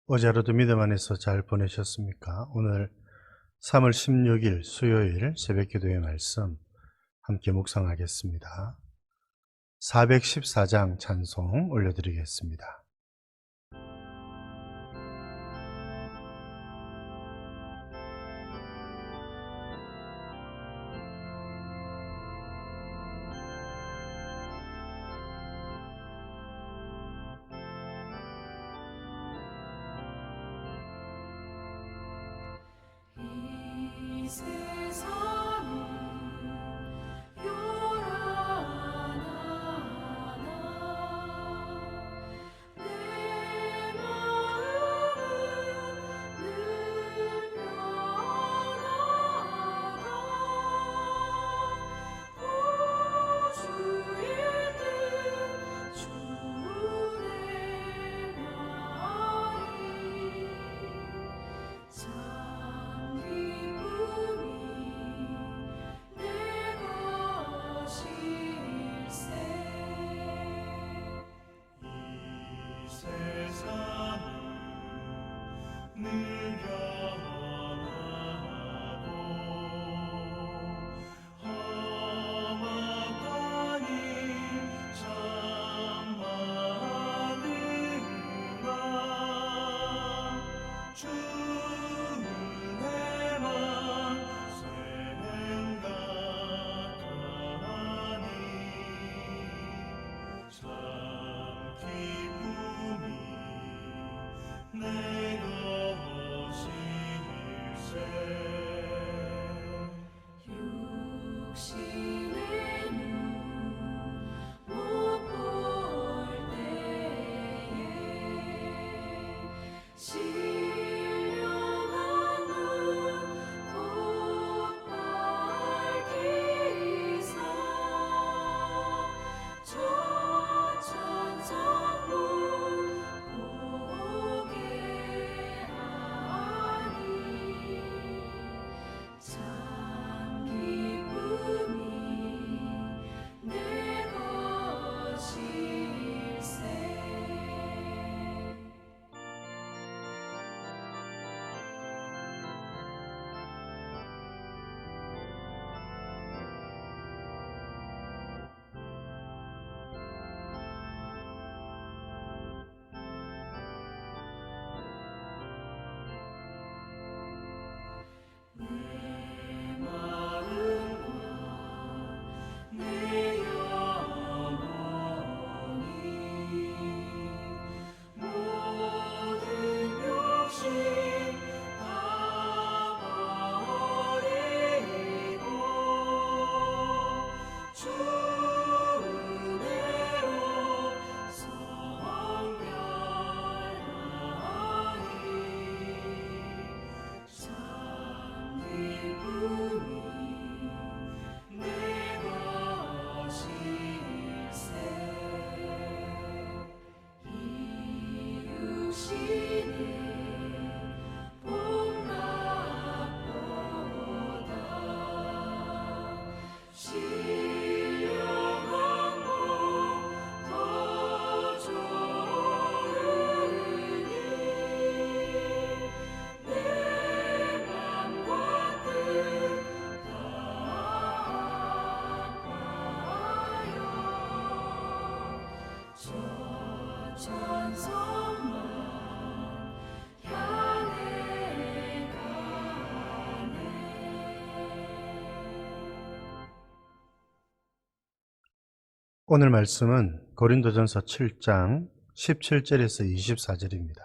어제 하루도 믿음 안에서 잘 보내셨습니까? 오늘 3월 16일 수요일 새벽기도의 말씀 함께 묵상하겠습니다. 414장 찬송 올려드리겠습니다. 이 세상을 요란하나 내 마음은 늘 편안하다 구주일 듯 주의 말이 참 기쁨이 내 것일세 이 세상은 늘 변하고 험악하니 참 많으나 주는 내맘 생각하니 참 기쁨이 내 것일세 육신의 눈 못 볼 때에 신령한 눈 곧 밝히사 천천성문 보게 하니 참 기쁨이 내 것일세 내 마음과 내 영혼이 모든 욕심 다 버리고 주 은혜로 성별하니 참 기쁨이 내 것일세 이 육신의 복락보다 신령한 복더 좋으니 내 맘과 뜻 다하여 저 천성만 향해 가네 오늘 말씀은 고린도전서 7장 17절에서 24절입니다.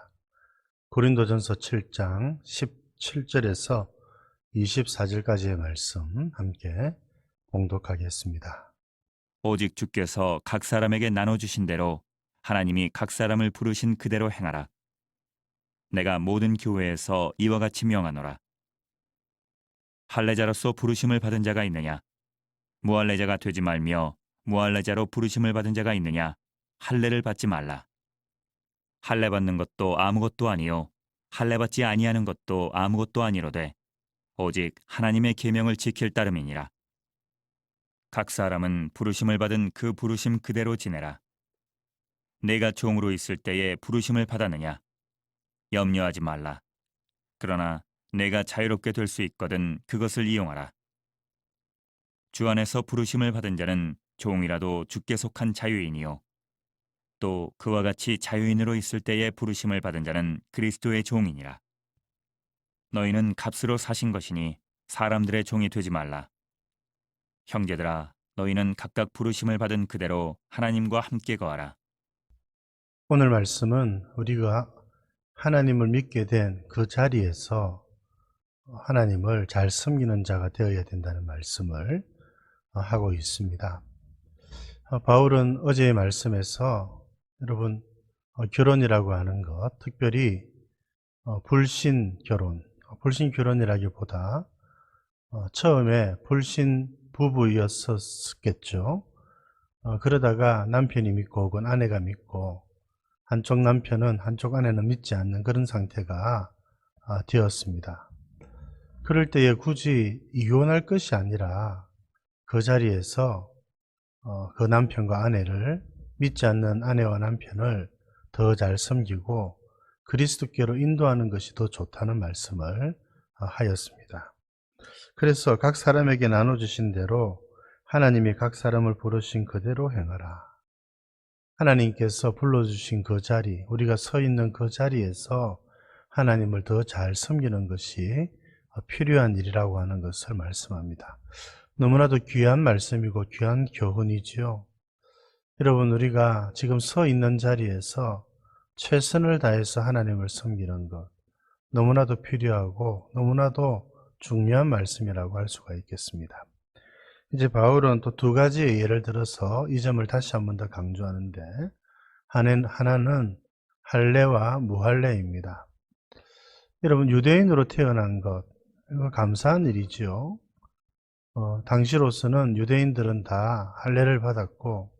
고린도전서 7장 17절에서 24절까지의 말씀 함께 봉독하겠습니다. 오직 주께서 각 사람에게 나눠주신 대로 하나님이 각 사람을 부르신 그대로 행하라. 내가 모든 교회에서 이와 같이 명하노라. 할례자로서 부르심을 받은 자가 있느냐? 무할례자가 되지 말며 무할례자로 부르심을 받은 자가 있느냐? 할례를 받지 말라. 할례 받는 것도 아무것도 아니요 할례 받지 아니하는 것도 아무것도 아니로되 오직 하나님의 계명을 지킬 따름이니라. 각 사람은 부르심을 받은 그 부르심 그대로 지내라. 내가 종으로 있을 때에 부르심을 받았느냐? 염려하지 말라. 그러나 내가 자유롭게 될 수 있거든 그것을 이용하라. 주 안에서 부르심을 받은 자는 종이라도 주께 속한 자유인이요 또 그와 같이 자유인으로 있을 때에 부르심을 받은 자는 그리스도의 종이니라. 너희는 값으로 사신 것이니 사람들의 종이 되지 말라. 형제들아, 너희는 각각 부르심을 받은 그대로 하나님과 함께 거하라. 오늘 말씀은 우리가 하나님을 믿게 된 그 자리에서 하나님을 잘 섬기는 자가 되어야 된다는 말씀을 하고 있습니다. 바울은 어제의 말씀에서 여러분 결혼이라고 하는 것, 특별히 불신 결혼이라기보다 처음에 불신 부부였었겠죠. 그러다가 남편이 믿고 혹은 아내가 믿고 한쪽 남편은 한쪽 아내는 믿지 않는 그런 상태가 되었습니다. 그럴 때에 굳이 이혼할 것이 아니라 그 자리에서 그 남편과 아내를 믿지 않는 아내와 남편을 더 잘 섬기고 그리스도께로 인도하는 것이 더 좋다는 말씀을 하였습니다. 그래서 각 사람에게 나눠주신 대로 하나님이 각 사람을 부르신 그대로 행하라. 하나님께서 불러주신 그 자리, 우리가 서 있는 그 자리에서 하나님을 더 잘 섬기는 것이 필요한 일이라고 하는 것을 말씀합니다. 너무나도 귀한 말씀이고 귀한 교훈이지요. 여러분, 우리가 지금 서 있는 자리에서 최선을 다해서 하나님을 섬기는 것, 너무나도 필요하고 너무나도 중요한 말씀이라고 할 수가 있겠습니다. 이제 바울은 또 두 가지의 예를 들어서 이 점을 다시 한 번 더 강조하는데, 하나는 할례와 무할례입니다. 여러분, 유대인으로 태어난 것, 이거 감사한 일이지요. 당시로서는 유대인들은 다 할례를 받았고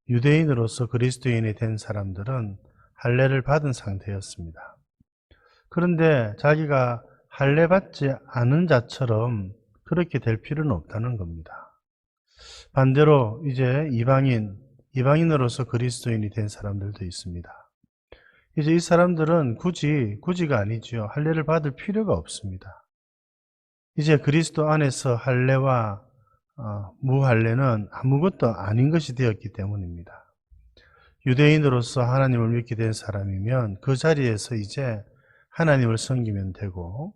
유대인으로서 그리스도인이 된 사람들은 할례를 받은 상태였습니다. 그런데 자기가 할례 받지 않은 자처럼 그렇게 될 필요는 없다는 겁니다. 반대로 이제 이방인으로서 그리스도인이 된 사람들도 있습니다. 이제 이 사람들은 굳이가 아니죠. 할례를 받을 필요가 없습니다. 이제 그리스도 안에서 할례와 무할례는 아무것도 아닌 것이 되었기 때문입니다. 유대인으로서 하나님을 믿게 된 사람이면 그 자리에서 이제 하나님을 섬기면 되고,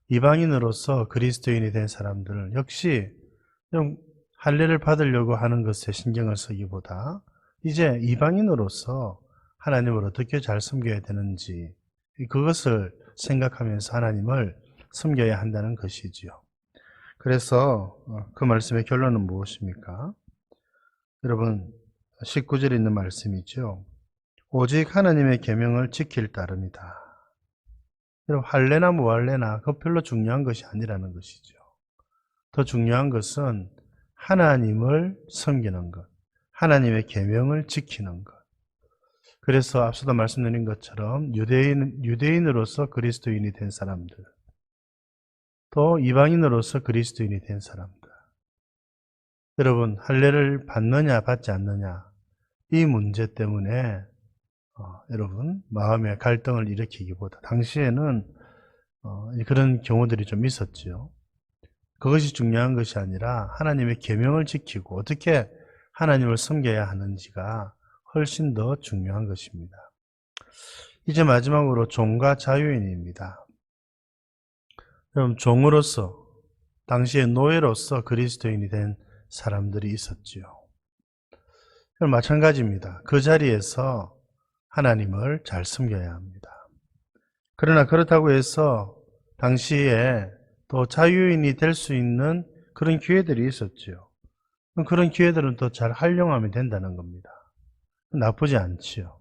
이방인으로서 그리스도인이 된 사람들은 역시 좀 할례를 받으려고 하는 것에 신경을 쓰기보다 이제 이방인으로서 하나님을 어떻게 잘 섬겨야 되는지 그것을 생각하면서 하나님을 섬겨야 한다는 것이지요. 그래서 그 말씀의 결론은 무엇입니까? 여러분, 19절에 있는 말씀이죠. 오직 하나님의 계명을 지킬 따름이다. 여러분, 할례나 무할례나 그 별로 중요한 것이 아니라는 것이죠. 더 중요한 것은 하나님을 섬기는 것, 하나님의 계명을 지키는 것. 그래서 앞서도 말씀드린 것처럼 유대인으로서 그리스도인이 된 사람들, 또 이방인으로서 그리스도인이 된 사람들. 여러분, 할례를 받느냐 받지 않느냐 이 문제 때문에 여러분 마음의 갈등을 일으키기보다, 당시에는 그런 경우들이 좀 있었지요. 그것이 중요한 것이 아니라 하나님의 계명을 지키고 어떻게 하나님을 섬겨야 하는지가 훨씬 더 중요한 것입니다. 이제 마지막으로 종과 자유인입니다. 여러분, 종으로서, 당시의 노예로서 그리스도인이 된 사람들이 있었지요. 마찬가지입니다. 그 자리에서 하나님을 잘 섬겨야 합니다. 그러나 그렇다고 해서 당시에 또 자유인이 될 수 있는 그런 기회들이 있었지요. 그런 기회들은 또 잘 활용하면 된다는 겁니다. 나쁘지 않지요.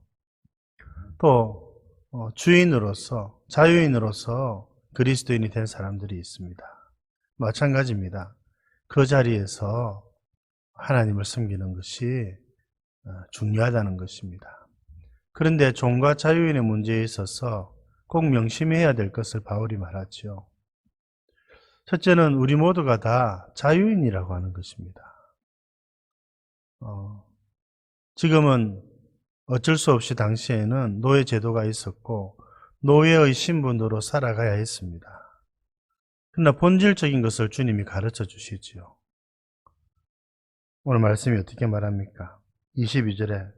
또 주인으로서, 자유인으로서 그리스도인이 된 사람들이 있습니다. 마찬가지입니다. 그 자리에서 하나님을 섬기는 것이 중요하다는 것입니다. 그런데 종과 자유인의 문제에 있어서 꼭 명심해야 될 것을 바울이 말하죠. 첫째는 우리 모두가 다 자유인이라고 하는 것입니다. 지금은 어쩔 수 없이 당시에는 노예 제도가 있었고 노예의 신분으로 살아가야 했습니다. 그러나 본질적인 것을 주님이 가르쳐 주시지요. 오늘 말씀이 어떻게 말합니까? 22절에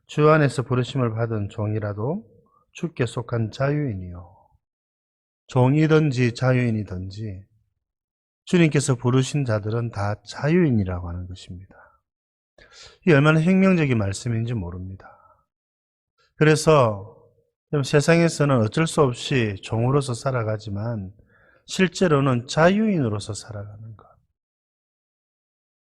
주 안에서 부르심을 받은 종이라도 주께 속한 자유인이요. 종이든지 자유인이든지 주님께서 부르신 자들은 다 자유인이라고 하는 것입니다. 이 얼마나 혁명적인 말씀인지 모릅니다. 그래서 세상에서는 어쩔 수 없이 종으로서 살아가지만 실제로는 자유인으로서 살아가는 것.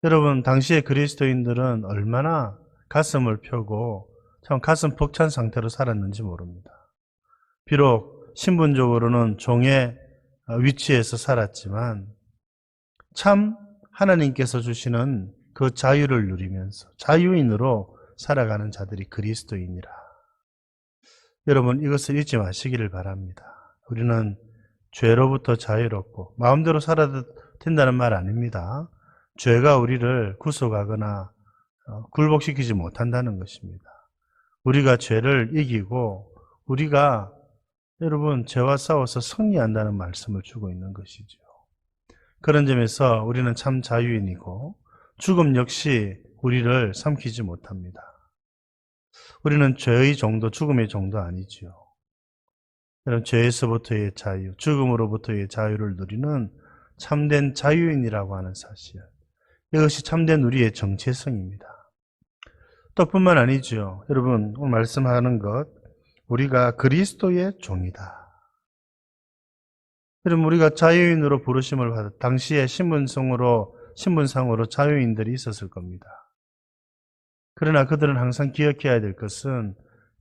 여러분, 당시의 그리스도인들은 얼마나 가슴을 펴고 참 가슴 벅찬 상태로 살았는지 모릅니다. 비록 신분적으로는 종의 위치에서 살았지만 참 하나님께서 주시는 그 자유를 누리면서 자유인으로 살아가는 자들이 그리스도인이라. 여러분, 이것을 잊지 마시기를 바랍니다. 우리는 죄로부터 자유롭고 마음대로 살아도 된다는 말 아닙니다. 죄가 우리를 구속하거나 굴복시키지 못한다는 것입니다. 우리가 죄를 이기고 우리가 여러분 죄와 싸워서 승리한다는 말씀을 주고 있는 것이죠. 그런 점에서 우리는 참 자유인이고 죽음 역시 우리를 삼키지 못합니다. 우리는 죄의 정도, 죽음의 정도 아니지요. 여러분, 죄에서부터의 자유, 죽음으로부터의 자유를 누리는 참된 자유인이라고 하는 사실. 이것이 참된 우리의 정체성입니다. 또 뿐만 아니죠. 여러분, 오늘 말씀하는 것, 우리가 그리스도의 종이다. 여러분, 우리가 자유인으로 부르심을 받았, 당시에 신분상으로 자유인들이 있었을 겁니다. 그러나 그들은 항상 기억해야 될 것은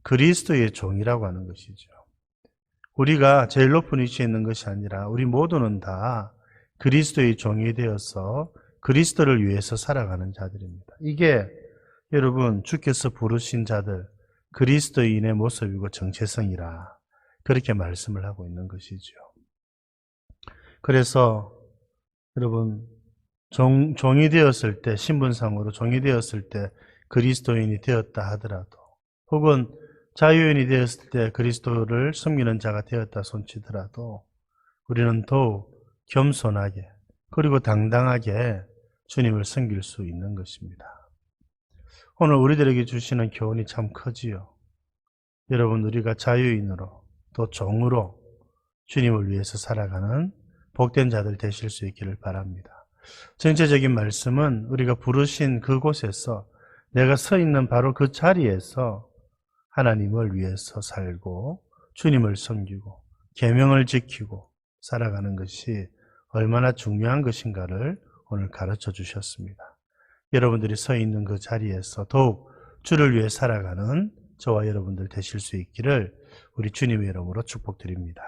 그리스도의 종이라고 하는 것이죠. 우리가 제일 높은 위치에 있는 것이 아니라 우리 모두는 다 그리스도의 종이 되어서 그리스도를 위해서 살아가는 자들입니다. 이게 여러분 주께서 부르신 자들 그리스도인의 모습이고 정체성이라 그렇게 말씀을 하고 있는 것이죠. 그래서 여러분 종이 되었을 때, 신분상으로 종이 되었을 때 그리스도인이 되었다 하더라도, 혹은 자유인이 되었을 때 그리스도를 섬기는 자가 되었다 손치더라도 우리는 더욱 겸손하게 그리고 당당하게 주님을 섬길 수 있는 것입니다. 오늘 우리들에게 주시는 교훈이 참 크지요. 여러분, 우리가 자유인으로 또 종으로 주님을 위해서 살아가는 복된 자들 되실 수 있기를 바랍니다. 전체적인 말씀은 우리가 부르신 그곳에서 내가 서 있는 바로 그 자리에서 하나님을 위해서 살고 주님을 섬기고 계명을 지키고 살아가는 것이 얼마나 중요한 것인가를 오늘 가르쳐 주셨습니다. 여러분들이 서 있는 그 자리에서 더욱 주를 위해 살아가는 저와 여러분들 되실 수 있기를 우리 주님의 이름으로 축복드립니다.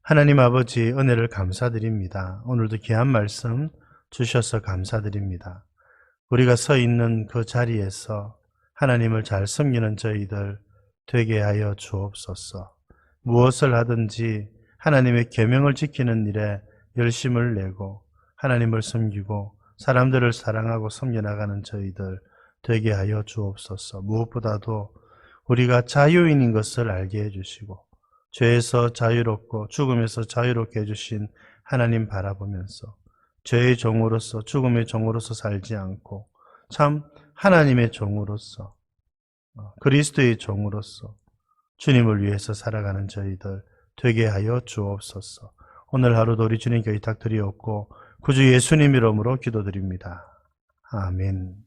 하나님 아버지, 은혜를 감사드립니다. 오늘도 귀한 말씀 주셔서 감사드립니다. 우리가 서 있는 그 자리에서 하나님을 잘 섬기는 저희들 되게 하여 주옵소서. 무엇을 하든지 하나님의 계명을 지키는 일에 열심을 내고 하나님을 섬기고 사람들을 사랑하고 섬겨나가는 저희들 되게 하여 주옵소서. 무엇보다도 우리가 자유인인 것을 알게 해주시고 죄에서 자유롭고 죽음에서 자유롭게 해주신 하나님 바라보면서 죄의 종으로서 죽음의 종으로서 살지 않고 참 하나님의 종으로서 그리스도의 종으로서 주님을 위해서 살아가는 저희들 되게 하여 주옵소서. 오늘 하루도 우리 주님께 의탁드리옵고 구주 예수님 이름으로 기도드립니다. 아멘.